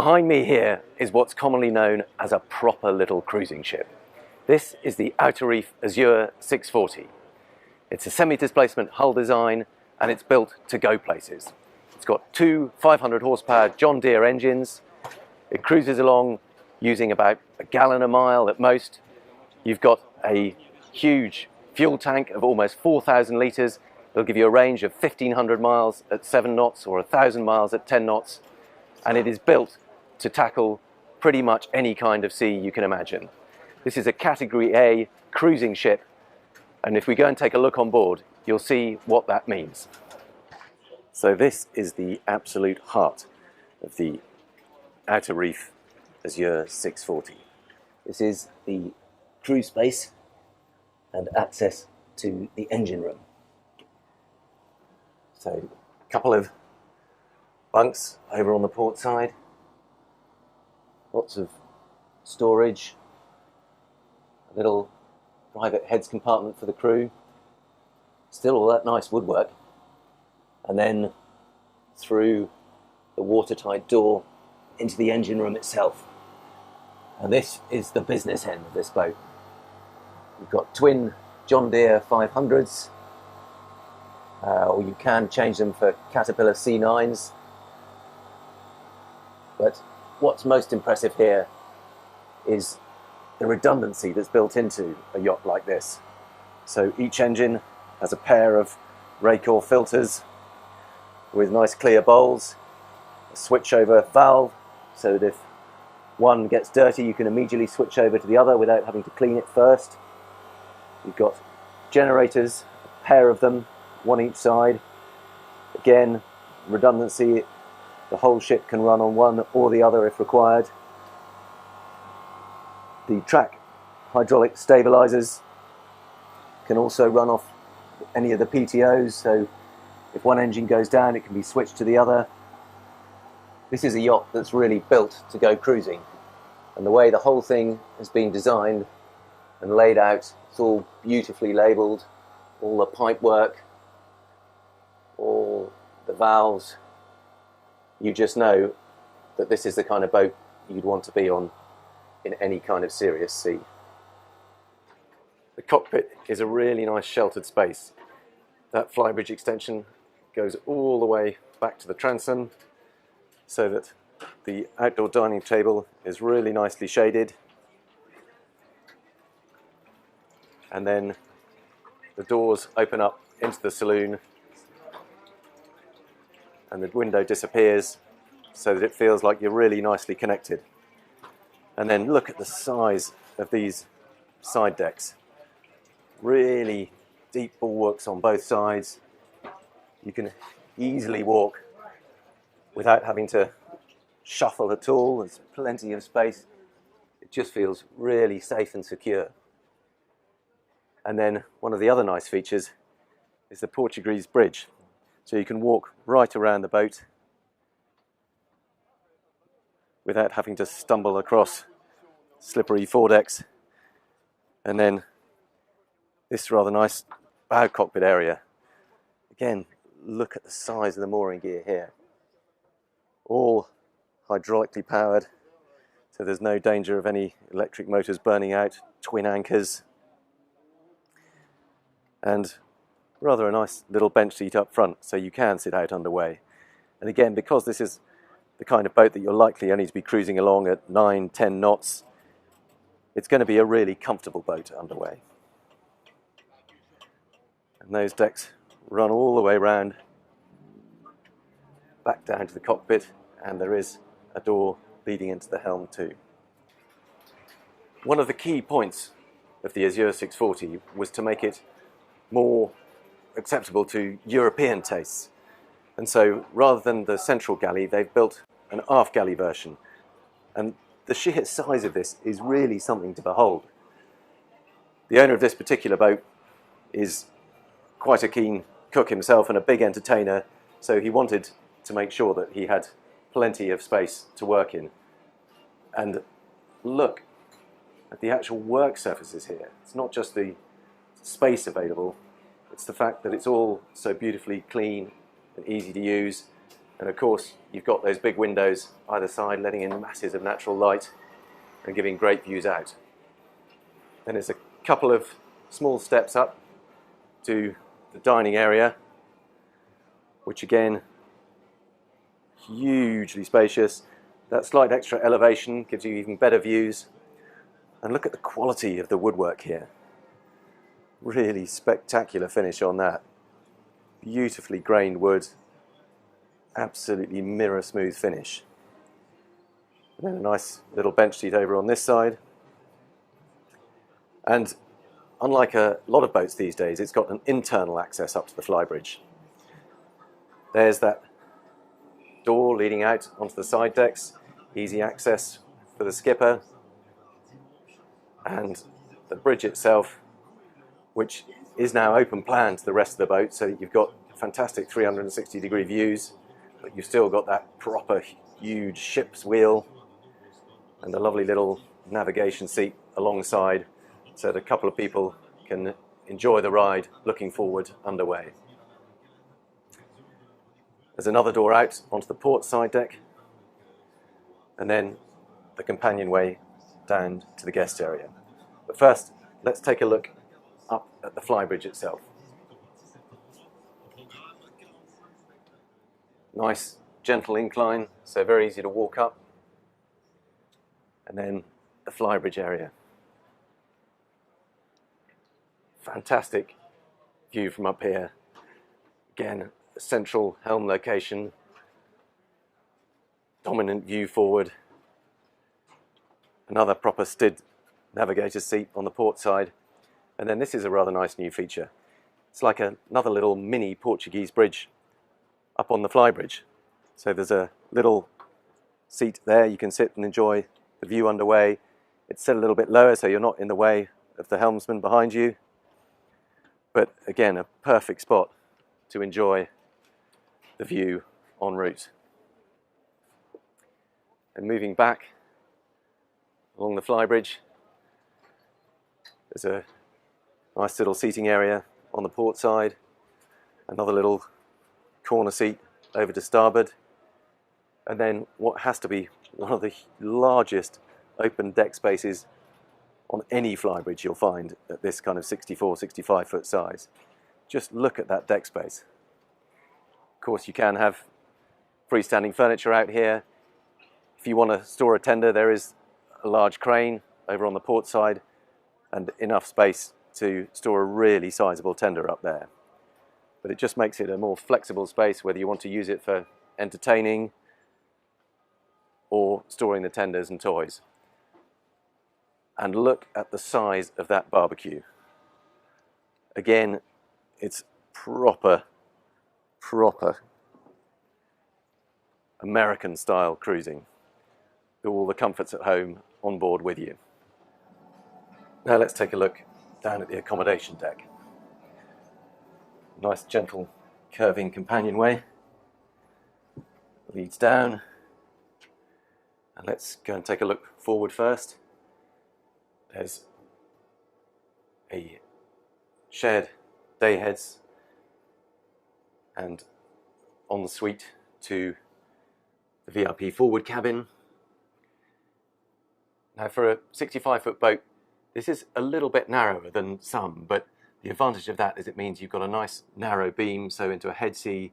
Behind me here is what's commonly known as a proper little cruising ship. This is the Outer Reef AZURE 640. It's a semi-displacement hull design and it's built to go places. It's got two 500 horsepower John Deere engines. It cruises along using about a gallon a mile at most. You've got a huge fuel tank of almost 4,000 litres. It'll give you a range of 1,500 miles at 7 knots or 1,000 miles at 10 knots. And it is built to tackle pretty much any kind of sea you can imagine. This is a Category A cruising ship, and if we go and take a look on board, you'll see what that means. So this is the absolute heart of the Outer Reef AZURE 640. This is the crew space and access to the engine room. So a couple of bunks over on the port side, lots of storage, a little private heads compartment for the crew, still all that nice woodwork, and then through the watertight door into the engine room itself. And this is the business end of this boat. We've got twin John Deere 500s, or you can change them for Caterpillar C9s. But what's most impressive here is the redundancy that's built into a yacht like this. So each engine has a pair of Raycor filters with nice clear bowls, a switchover valve so that if one gets dirty you can immediately switch over to the other without having to clean it first. You've got generators, a pair of them, one each side. Again, redundancy. The whole ship can run on one or the other if required. The track hydraulic stabilizers can also run off any of the PTOs, so if one engine goes down it can be switched to the other. This is a yacht that's really built to go cruising, and the way the whole thing has been designed and laid out, it's all beautifully labelled, all the pipe work, all the valves. You just know that this is the kind of boat you'd want to be on in any kind of serious sea. The cockpit is a really nice sheltered space. That Flybridge extension goes all the way back to the transom so that the outdoor dining table is really nicely shaded. And then the doors open up into the saloon and the window disappears so that it feels like you're really nicely connected. And then look at the size of these side decks. Really deep bulwarks on both sides. You can easily walk without having to shuffle at all. There's plenty of space. It just feels really safe and secure. And then one of the other nice features is the Portuguese bridge. So you can walk right around the boat without having to stumble across slippery foredecks. And then this rather nice bow cockpit area. Again, look at the size of the mooring gear here. All hydraulically powered, so there's no danger of any electric motors burning out, twin anchors. And rather a nice little bench seat up front, so you can sit out underway. And again, because this is the kind of boat that you're likely only to be cruising along at 9-10 knots, it's going to be a really comfortable boat underway. And those decks run all the way around, back down to the cockpit, and there is a door leading into the helm too. One of the key points of the AZURE 640 was to make it more acceptable to European tastes. And so rather than the central galley, they've built an aft galley version. And the sheer size of this is really something to behold. The owner of this particular boat is quite a keen cook himself and a big entertainer, so he wanted to make sure that he had plenty of space to work in. And look at the actual work surfaces here. It's not just the space available, it's the fact that it's all so beautifully clean and easy to use. And of course, you've got those big windows either side letting in masses of natural light and giving great views out. Then there's a couple of small steps up to the dining area, which again, hugely spacious. That slight extra elevation gives you even better views. And look at the quality of the woodwork here. Really spectacular finish on that. Beautifully grained wood. Absolutely mirror smooth finish. And then a nice little bench seat over on this side. And unlike a lot of boats these days, it's got an internal access up to the Flybridge. There's that door leading out onto the side decks, easy access for the skipper, and the bridge itself, which is now open plan to the rest of the boat, so you've got fantastic 360-degree views, but you've still got that proper huge ship's wheel and a lovely little navigation seat alongside, so that a couple of people can enjoy the ride looking forward underway. There's another door out onto the port side deck, and then the companionway down to the guest area. But first, let's take a look up at the Flybridge itself. Nice, gentle incline, so very easy to walk up. And then the Flybridge area. Fantastic view from up here. Again, a central helm location. Dominant view forward. Another proper STID navigator seat on the port side. And then this is a rather nice new feature. It's like another little mini Portuguese bridge up on the Flybridge. So there's a little seat there, you can sit and enjoy the view underway. It's set a little bit lower so you're not in the way of the helmsman behind you. But again, a perfect spot to enjoy the view en route. And moving back along the Flybridge, there's a nice little seating area on the port side, another little corner seat over to starboard, and then what has to be one of the largest open deck spaces on any Flybridge you'll find at this kind of 64, 65 foot size. Just look at that deck space. Of course, you can have freestanding furniture out here. If you want to store a tender, there is a large crane over on the port side and enough space to store a really sizable tender up there. But it just makes it a more flexible space, whether you want to use it for entertaining or storing the tenders and toys. And look at the size of that barbecue. Again, it's proper American style cruising. With all the comforts at home on board with you. Now let's take a look down at the accommodation deck. Nice gentle curving companionway leads down, and let's go and take a look forward first. There's a shared day heads and ensuite to the VIP forward cabin. Now for a 65-foot boat, this is a little bit narrower than some, but the advantage of that is it means you've got a nice narrow beam, so into a head sea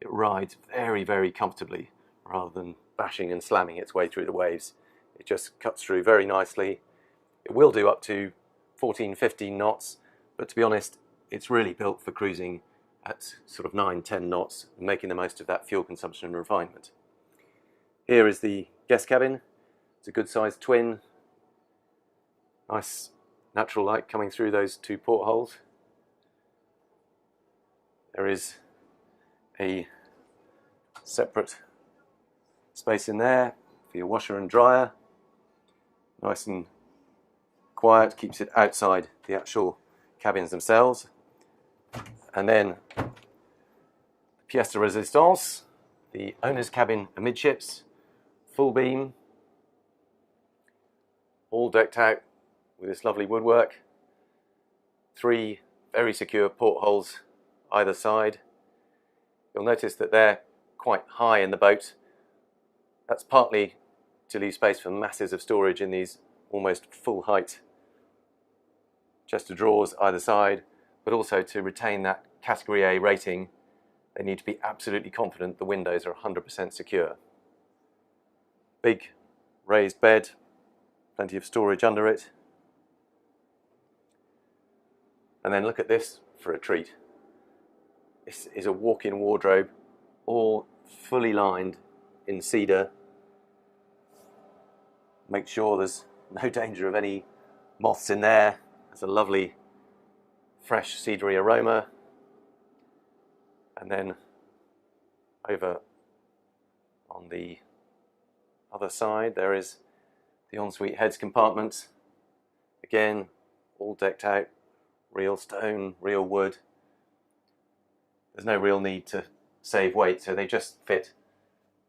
it rides very, very comfortably rather than bashing and slamming its way through the waves. It just cuts through very nicely. It will do up to 14, 15 knots, but to be honest, it's really built for cruising at sort of 9, 10 knots, making the most of that fuel consumption and refinement. Here is the guest cabin. It's a good sized twin. Nice natural light coming through those two portholes. There is a separate space in there for your washer and dryer. Nice and quiet, keeps it outside the actual cabins themselves. And then pièce de résistance, the owner's cabin amidships, full beam, all decked out with this lovely woodwork. 3 very secure portholes either side. You'll notice that they're quite high in the boat. That's partly to leave space for masses of storage in these almost full height chest of drawers either side, but also to retain that category A rating. They need to be absolutely confident the windows are 100% secure. Big raised bed, plenty of storage under it. And then look at this for a treat. This is a walk-in wardrobe, all fully lined in cedar. Make sure there's no danger of any moths in there. There's a lovely fresh cedary aroma. And then over on the other side there is the ensuite heads compartment. Again, all decked out, real stone, real wood. There's no real need to save weight, so they just fit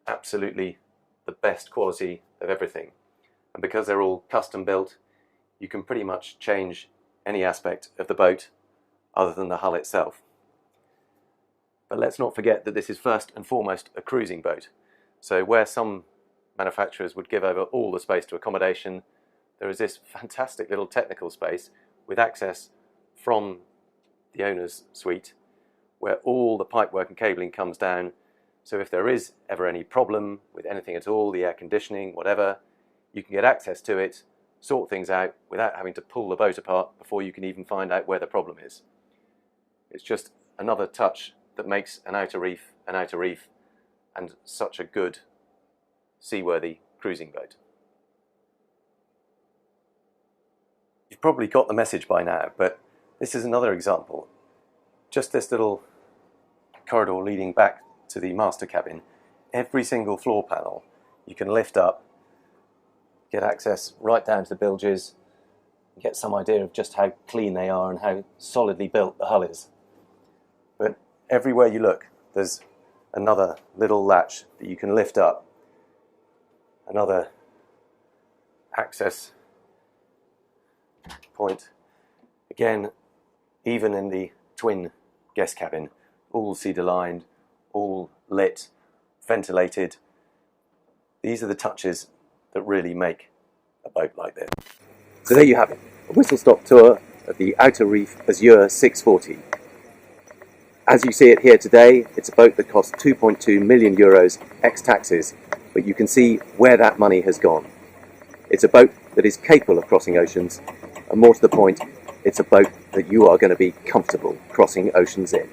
absolutely the best quality of everything. And because they're all custom built, you can pretty much change any aspect of the boat other than the hull itself. But let's not forget that this is first and foremost a cruising boat. So where some manufacturers would give over all the space to accommodation, there is this fantastic little technical space with access from the owner's suite, where all the pipework and cabling comes down. So if there is ever any problem with anything at all, the air conditioning, whatever, you can get access to it, sort things out without having to pull the boat apart before you can even find out where the problem is. It's just another touch that makes an Outer Reef and such a good seaworthy cruising boat. You've probably got the message by now, but this is another example. Just this little corridor leading back to the master cabin. Every single floor panel you can lift up, get access right down to the bilges, get some idea of just how clean they are and how solidly built the hull is. But everywhere you look, there's another little latch that you can lift up, another access point. Again, even in the twin guest cabin, all cedar lined, all lit, ventilated. These are the touches that really make a boat like this. So there you have it, a whistle-stop tour of the Outer Reef AZURE 640. As you see it here today, it's a boat that cost 2.2 million euros ex-taxes, but you can see where that money has gone. It's a boat that is capable of crossing oceans, and more to the point, it's a boat that you are going to be comfortable crossing oceans in.